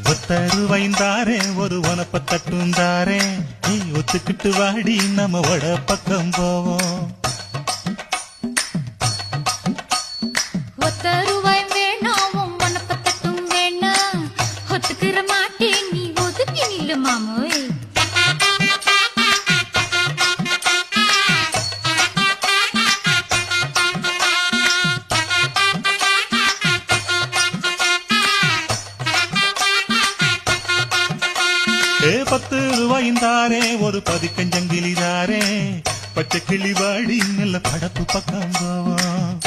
ஒத்தருவைந்தாரே ஒரு உனப்ப தட்டுந்தாரே நீ ஒத்துக்கிட்டு வாடி நம்ம வட பக்கம் போவோம். ஒத்தருவாய் வேணாம் உனப்ப தட்டும் வேணாம் ஒத்துக்கிற மாட்டேன் நீ ஒதுக்கி நில்லு மாமோய். ₹10 ஒரு பதிக்கஞ்சங்கிலிதாரே பச்சை கிளி வாடி நல்ல படப்பு பக்கம் போவோம்.